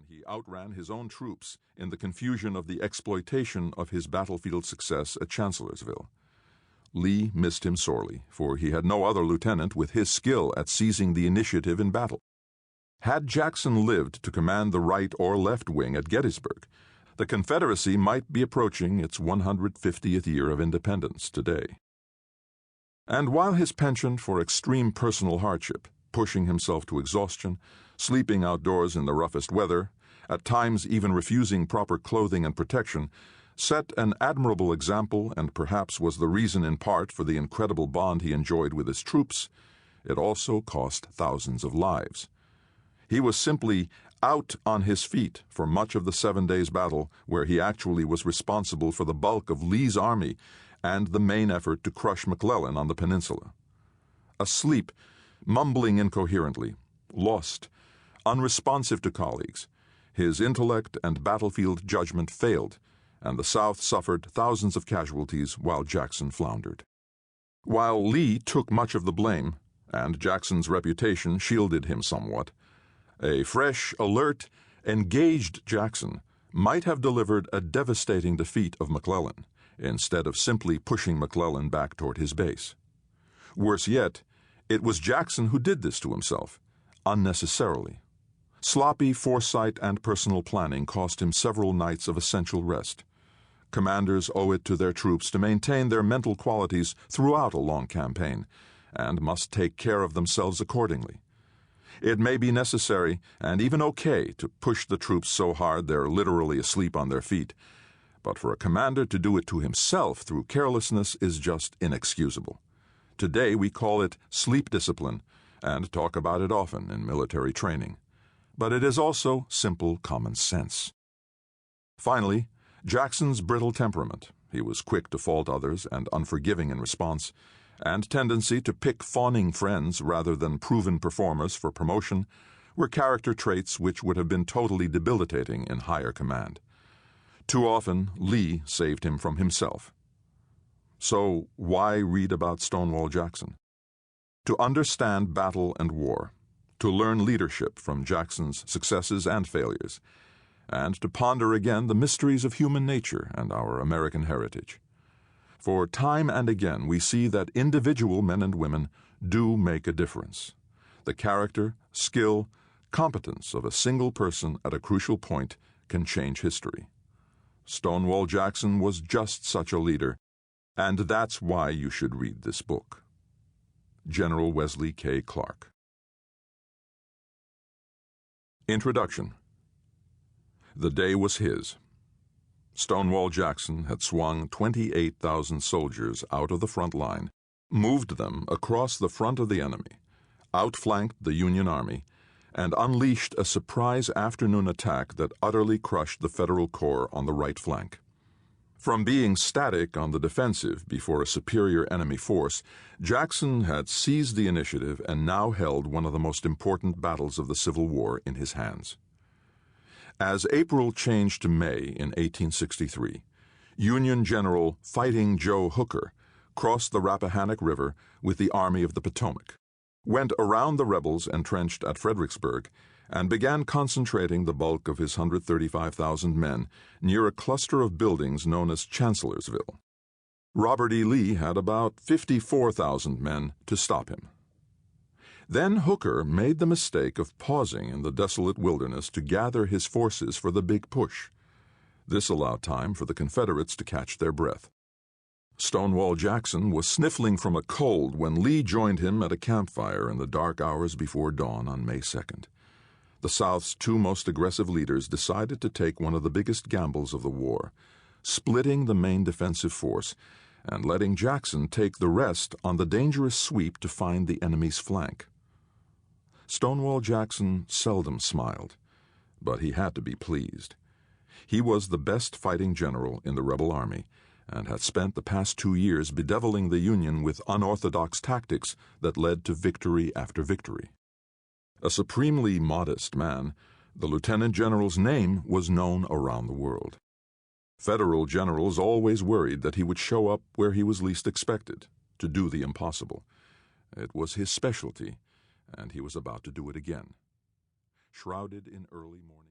He outran his own troops in the confusion of the exploitation of his battlefield success at Chancellorsville. Lee missed him sorely, for he had no other lieutenant with his skill at seizing the initiative in battle. Had Jackson lived to command the right or left wing at Gettysburg, the Confederacy might be approaching its 150th year of independence today. And while his penchant for extreme personal hardship, pushing himself to exhaustion, sleeping outdoors in the roughest weather, at times even refusing proper clothing and protection, set an admirable example and perhaps was the reason in part for the incredible bond he enjoyed with his troops, it also cost thousands of lives. He was simply out on his feet for much of the 7 days battle, where he actually was responsible for the bulk of Lee's army and the main effort to crush McClellan on the peninsula. Asleep, mumbling incoherently, lost, unresponsive to colleagues, his intellect and battlefield judgment failed, and the South suffered thousands of casualties while Jackson floundered. While Lee took much of the blame, and Jackson's reputation shielded him somewhat, a fresh, alert, engaged Jackson might have delivered a devastating defeat of McClellan, instead of simply pushing McClellan back toward his base. Worse yet, it was Jackson who did this to himself, unnecessarily. Sloppy foresight and personal planning cost him several nights of essential rest. Commanders owe it to their troops to maintain their mental qualities throughout a long campaign, and must take care of themselves accordingly. It may be necessary, and even okay, to push the troops so hard they're literally asleep on their feet, but for a commander to do it to himself through carelessness is just inexcusable. Today we call it sleep discipline, and talk about it often in military training. But it is also simple common sense. Finally, Jackson's brittle temperament, he was quick to fault others and unforgiving in response, and tendency to pick fawning friends rather than proven performers for promotion, were character traits which would have been totally debilitating in higher command. Too often, Lee saved him from himself. So why read about Stonewall Jackson? To understand battle and war, to learn leadership from Jackson's successes and failures, and to ponder again the mysteries of human nature and our American heritage. For time and again we see that individual men and women do make a difference. The character, skill, competence of a single person at a crucial point can change history. Stonewall Jackson was just such a leader, and that's why you should read this book. General Wesley K. Clark. Introduction. The day was his. Stonewall Jackson had swung 28,000 soldiers out of the front line, moved them across the front of the enemy, outflanked the Union Army, and unleashed a surprise afternoon attack that utterly crushed the Federal Corps on the right flank. From being static on the defensive before a superior enemy force, Jackson had seized the initiative and now held one of the most important battles of the Civil War in his hands. As April changed to May in 1863, Union General Fighting Joe Hooker crossed the Rappahannock River with the Army of the Potomac, went around the rebels entrenched at Fredericksburg, and began concentrating the bulk of his 135,000 men near a cluster of buildings known as Chancellorsville. Robert E. Lee had about 54,000 men to stop him. Then Hooker made the mistake of pausing in the desolate wilderness to gather his forces for the big push. This allowed time for the Confederates to catch their breath. Stonewall Jackson was sniffling from a cold when Lee joined him at a campfire in the dark hours before dawn on May 2nd. The South's two most aggressive leaders decided to take one of the biggest gambles of the war, splitting the main defensive force and letting Jackson take the rest on the dangerous sweep to find the enemy's flank. Stonewall Jackson seldom smiled, but he had to be pleased. He was the best fighting general in the rebel army and had spent the past 2 years bedeviling the Union with unorthodox tactics that led to victory after victory. A supremely modest man, the lieutenant general's name was known around the world. Federal generals always worried that he would show up where he was least expected, to do the impossible. It was his specialty, and he was about to do it again. Shrouded in early morning